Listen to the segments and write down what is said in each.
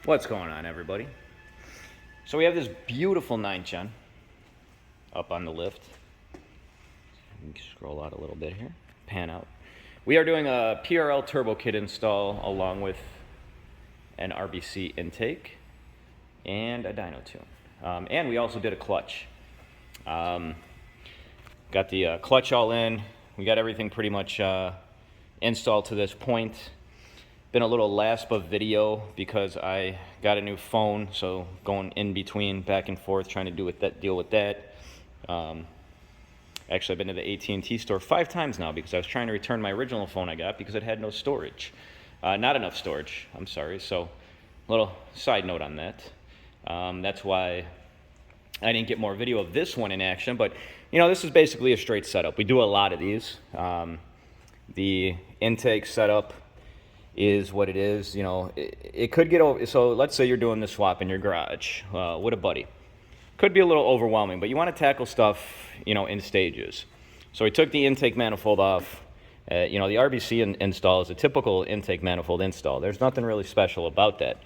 What's going on, everybody? So we have this beautiful 9th gen up on the lift. You can scroll out a little bit here, pan out. We are doing a PRL turbo kit install along with an RBC intake and a dyno tune. And we also did a clutch. Got the clutch all in. We got everything pretty much installed to this point. Been a little lapse of video because I got a new phone, so going in between, back and forth, trying to deal with that. Actually, I've been to the AT&T store 5 times now because I was trying to return my original phone I got because it had no storage. Not enough storage, I'm sorry. So, little side note on that. That's why I didn't get more video of this one in action, but you know, this is basically a straight setup. We do a lot of these. The intake setup is what it is. You know, it could get over. So let's say you're doing the swap in your garage with a buddy. Could be a little overwhelming, but you want to tackle stuff, you know, in stages. So we took the intake manifold off. You know, the RBC install is a typical intake manifold install. There's nothing really special about that.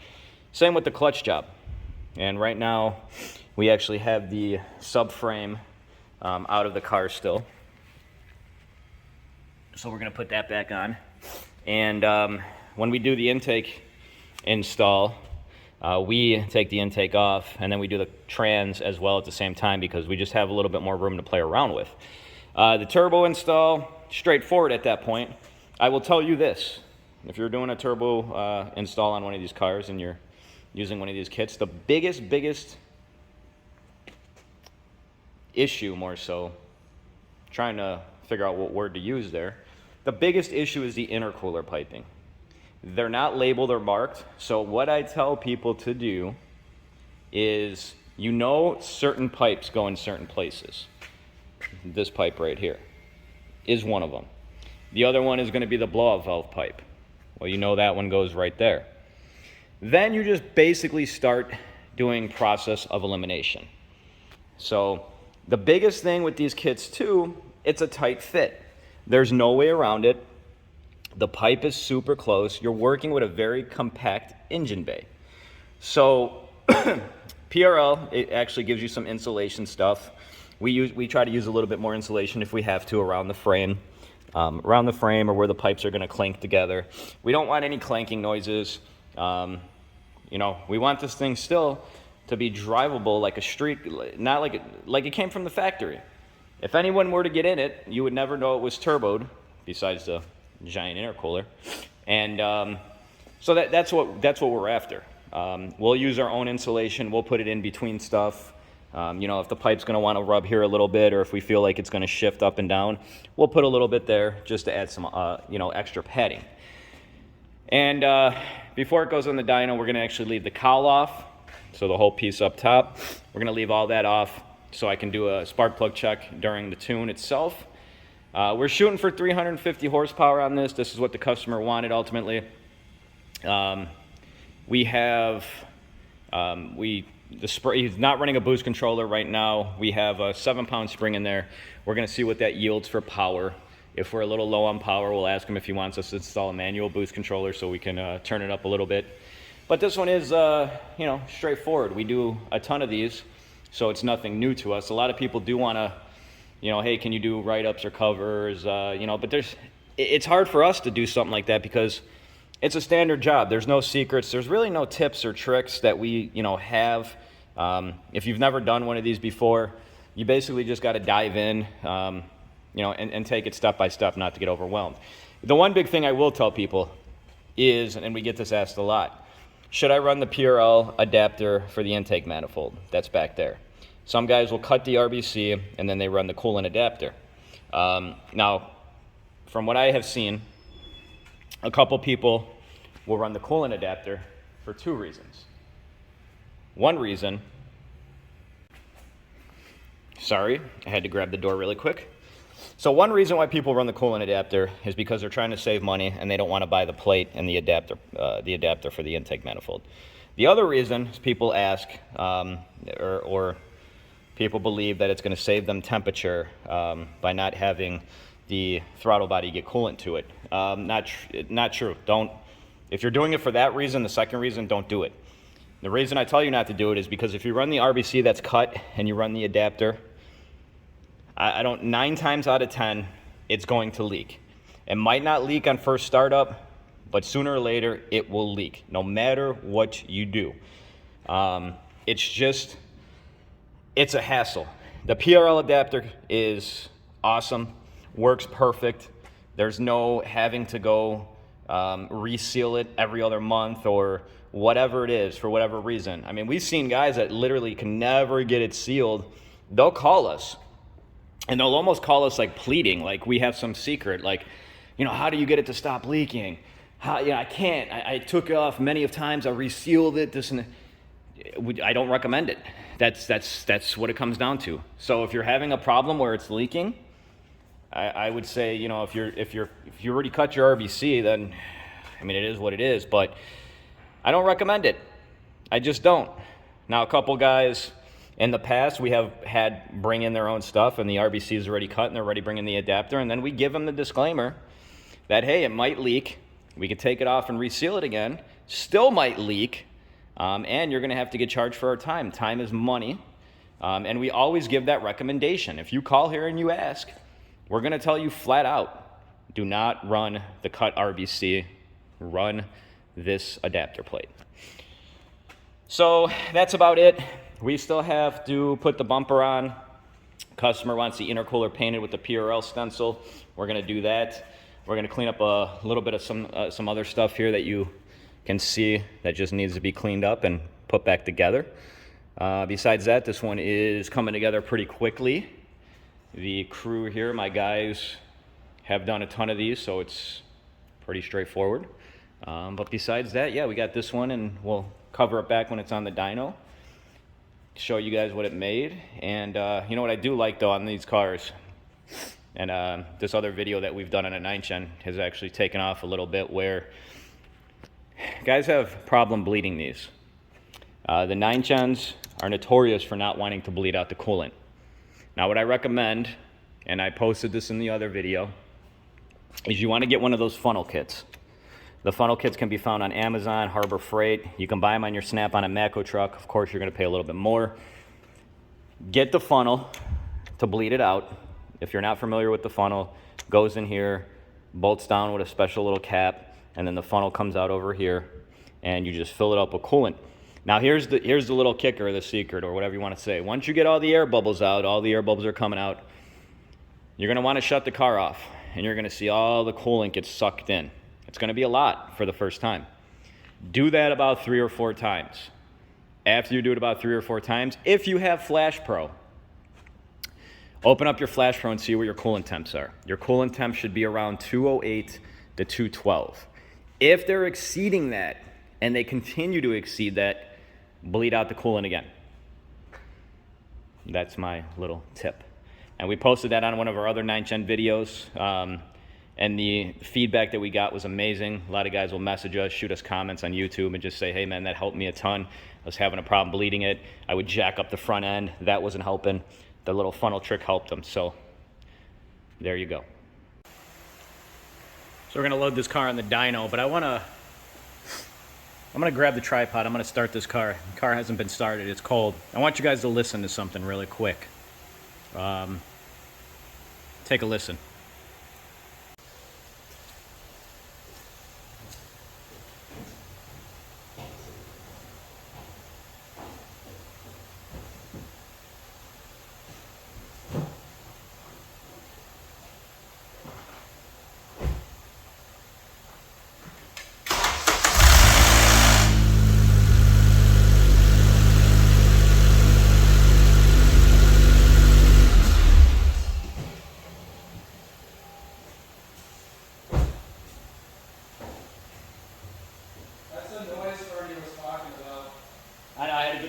Same with the clutch job. And right now, we actually have the subframe out of the car still. So we're going to put that back on. And when we do the intake install, we take the intake off, and then we do the trans as well at the same time because we just have a little bit more room to play around with. The turbo install, straightforward at that point. I will tell you this. If you're doing a turbo install on one of these cars and you're using one of these kits, the biggest issue, more so, trying to figure out what word to use there, the biggest issue is the intercooler piping. They're not labeled or marked, so what I tell people to do is, you know, certain pipes go in certain places. This pipe right here is one of them. The other one is going to be the blow-off valve pipe. Well, you know that one goes right there. Then you just basically start doing process of elimination. So the biggest thing with these kits too, it's a tight fit. There's no way around it. The pipe is super close. You're working with a very compact engine bay. So PRL, it actually gives you some insulation stuff. We try to use a little bit more insulation if we have to around the frame or where the pipes are going to clink together. We don't want any clanking noises. You know, we want this thing still to be drivable like a street, not like it came from the factory. If anyone were to get in it, you would never know it was turboed, besides the giant intercooler. And so that's what we're after. We'll use our own insulation. We'll put it in between stuff. You know, if the pipe's going to want to rub here a little bit, or if we feel like it's going to shift up and down, we'll put a little bit there just to add some you know, extra padding. And before it goes on the dyno, we're going to actually leave the cowl off. So the whole piece up top, we're going to leave all that off so I can do a spark plug check during the tune itself. We're shooting for 350 horsepower on this. This is what the customer wanted ultimately. We have, he's not running a boost controller right now. We have a 7-pound spring in there. We're going to see what that yields for power. If we're a little low on power, we'll ask him if he wants us to install a manual boost controller so we can turn it up a little bit. But this one is, you know, straightforward. We do a ton of these, so it's nothing new to us. A lot of people do want to, you know, hey, can you do write-ups or covers, you know, but it's hard for us to do something like that because it's a standard job. There's no secrets. There's really no tips or tricks that we, you know, have. If you've never done one of these before, you basically just got to dive in, you know, and take it step by step, not to get overwhelmed. The one big thing I will tell people is, and we get this asked a lot, should I run the PRL adapter for the intake manifold that's back there? Some guys will cut the RBC and then they run the coolant adapter. Now, from what I have seen, a couple people will run the coolant adapter for 2 reasons. One reason, sorry, I had to grab the door really quick. So one reason why people run the coolant adapter is because they're trying to save money and they don't want to buy the plate and the adapter for the intake manifold. The other reason is people ask, or people believe that it's going to save them temperature by not having the throttle body get coolant to it. Not true. If you're doing it for that reason, the second reason, don't do it. The reason I tell you not to do it is because if you run the RBC that's cut and you run the adapter, I don't, 9 times out of 10, it's going to leak. It might not leak on first startup, but sooner or later it will leak, no matter what you do. It's a hassle. The PRL adapter is awesome, works perfect. There's no having to go reseal it every other month or whatever it is for whatever reason. I mean, we've seen guys that literally can never get it sealed. They'll call us, and they'll almost call us like pleading, like we have some secret, like, you know, how do you get it to stop leaking? How, you know, I can't. I took it off many of times. I resealed it. This and that. I don't recommend it. That's what it comes down to. So if you're having a problem where it's leaking, I would say, you know, if you already cut your RBC, then I mean, it is what it is. But I don't recommend it. I just don't. Now, a couple guys in the past we have had bring in their own stuff, and the RBC is already cut, and they're already bringing the adapter, and then we give them the disclaimer that, hey, it might leak. We could take it off and reseal it again. Still might leak, and you're going to have to get charged for our time. Time is money, and we always give that recommendation. If you call here and you ask, we're going to tell you flat out, do not run the cut RBC. Run this adapter plate. So that's about it. We still have to put the bumper on. Customer wants the intercooler painted with the PRL stencil. We're going to do that. We're going to clean up a little bit of some other stuff here that you can see that just needs to be cleaned up and put back together. Besides that, this one is coming together pretty quickly. The crew here, my guys, have done a ton of these, so it's pretty straightforward. But besides that, yeah, we got this one, and we'll cover it back when it's on the dyno. Show you guys what it made. And you know what I do like, though, on these cars? And this other video that we've done on a 9-gen has actually taken off a little bit, where guys have problem bleeding these. The 9-gens are notorious for not wanting to bleed out the coolant. Now, what I recommend, and I posted this in the other video, is you want to get one of those funnel kits. The funnel kits can be found on Amazon, Harbor Freight. You can buy them on your Snap-on and Matco truck. Of course, you're going to pay a little bit more. Get the funnel to bleed it out. If you're not familiar with the funnel, goes in here, bolts down with a special little cap, and then the funnel comes out over here, and you just fill it up with coolant. Now, here's the little kicker, the secret, or whatever you want to say. Once you get all the air bubbles out, all the air bubbles are coming out, you're going to want to shut the car off, and you're going to see all the coolant get sucked in. It's going to be a lot for the first time. Do that about 3 or 4 times. After you do it about 3 or 4 times, if you have Flash Pro, open up your Flash Pro and see what your coolant temps are. Your coolant temps should be around 208 to 212. If they're exceeding that, and they continue to exceed that, bleed out the coolant again. That's my little tip. And we posted that on one of our other 9-gen videos. And the feedback that we got was amazing. A lot of guys will message us, shoot us comments on YouTube, and just say, hey, man, that helped me a ton. I was having a problem bleeding it. I would jack up the front end. That wasn't helping. The little funnel trick helped them. So there you go. So we're going to load this car on the dyno, but I'm going to grab the tripod. I'm going to start this car. The car hasn't been started. It's cold. I want you guys to listen to something really quick. Take a listen.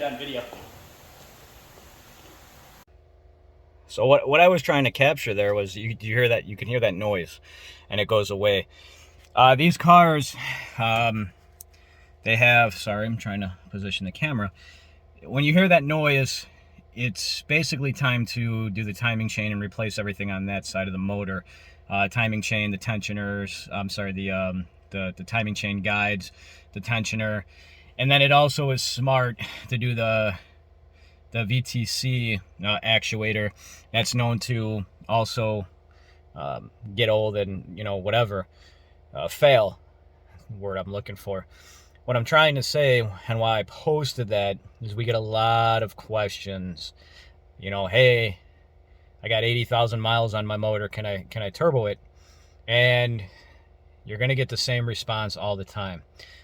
On video. So what I was trying to capture there was you hear that, you can hear that noise and it goes away. These cars, they have, sorry, I'm trying to position the camera. When you hear that noise, it's basically time to do the timing chain and replace everything on that side of the motor. Timing chain, the tensioners, I'm sorry, the timing chain guides, the tensioner. And then it also is smart to do the VTC actuator. That's known to also get old and, whatever, fail, word I'm looking for. What I'm trying to say and why I posted that is we get a lot of questions. Hey, I got 80,000 miles on my motor. Can I turbo it? And you're going to get the same response all the time.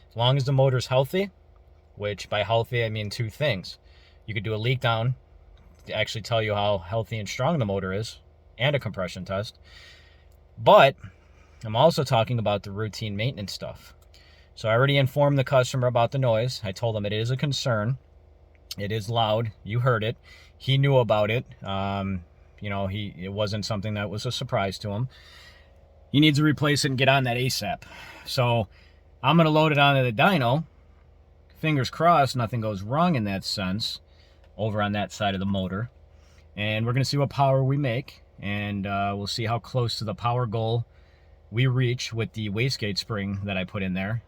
As long as the motor's healthy, which by healthy I mean two things. You could do a leak down to actually tell you how healthy and strong the motor is, and a compression test. But I'm also talking about the routine maintenance stuff. So I already informed the customer about the noise. I told him it is a concern. It is loud. You heard it. He knew about it. It wasn't something that was a surprise to him. He needs to replace it and get on that ASAP. So I'm going to load it onto the dyno. Fingers crossed nothing goes wrong in that sense over on that side of the motor. And we're going to see what power we make. And we'll see how close to the power goal we reach with the wastegate spring that I put in there.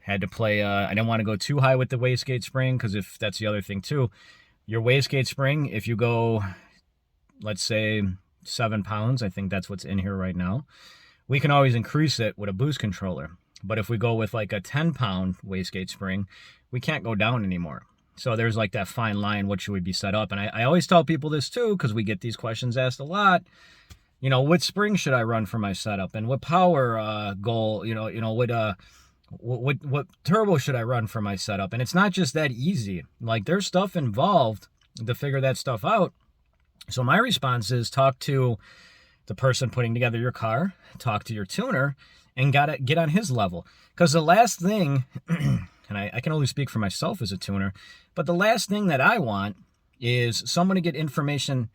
Had to play, I didn't want to go too high with the wastegate spring, because if that's the other thing too, your wastegate spring, if you go, let's say 7 pounds, I think that's what's in here right now, we can always increase it with a boost controller. But if we go with like a 10-pound wastegate spring, we can't go down anymore. So there's like that fine line, what should we be set up? And I always tell people this too, because we get these questions asked a lot. What spring should I run for my setup, and what power goal, what turbo should I run for my setup? And it's not just that easy. Like, there's stuff involved to figure that stuff out. So my response is talk to the person putting together your car, talk to your tuner, and get on his level. Because the last thing, and I can only speak for myself as a tuner, but the last thing that I want is someone to get information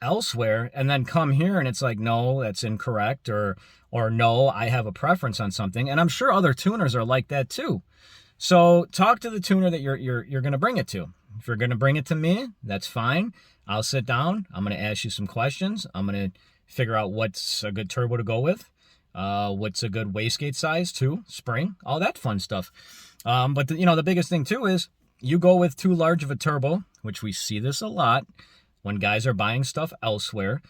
elsewhere and then come here and it's like, no, that's incorrect, or no, I have a preference on something. And I'm sure other tuners are like that too. So talk to the tuner that you're going to bring it to. If you're going to bring it to me, that's fine. I'll sit down. I'm going to ask you some questions. I'm going to figure out what's a good turbo to go with, what's a good wastegate size too, spring, all that fun stuff. But the biggest thing too is you go with too large of a turbo, which we see this a lot when guys are buying stuff elsewhere.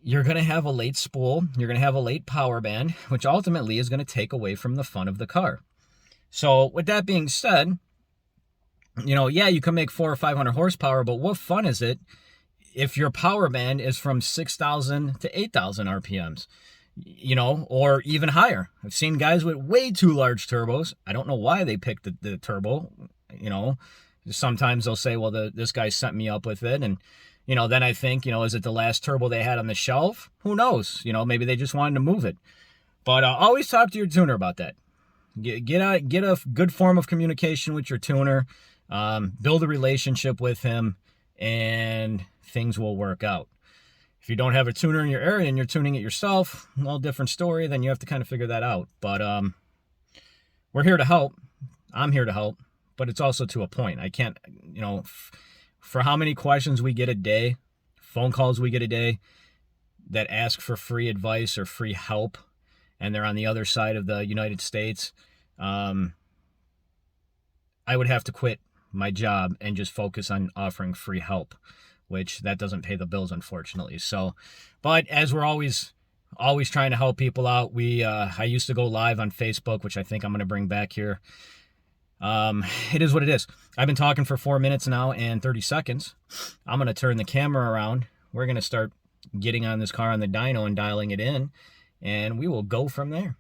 You're going to have a late spool. You're going to have a late power band, which ultimately is going to take away from the fun of the car. So with that being said, you can make 400 or 500 horsepower, but what fun is it if your power band is from 6,000 to 8,000 RPMs, or even higher? I've seen guys with way too large turbos. I don't know why they picked the turbo. Sometimes they'll say, well, this guy sent me up with it. And, then I think, is it the last turbo they had on the shelf? Who knows? Maybe they just wanted to move it. But always talk to your tuner about that. Get a good form of communication with your tuner. Build a relationship with him, and things will work out. If you don't have a tuner in your area and you're tuning it yourself, well, different story. Then you have to kind of figure that out. But we're here to help. I'm here to help. But it's also to a point. I can't, for how many questions we get a day, phone calls we get a day that ask for free advice or free help, and they're on the other side of the United States, I would have to quit my job and just focus on offering free help, which that doesn't pay the bills, unfortunately. So, but as we're always trying to help people out, I used to go live on Facebook, which I think I'm going to bring back here. It is what it is. I've been talking for 4 minutes now and 30 seconds. I'm going to turn the camera around. We're going to start getting on this car on the dyno and dialing it in, and we will go from there.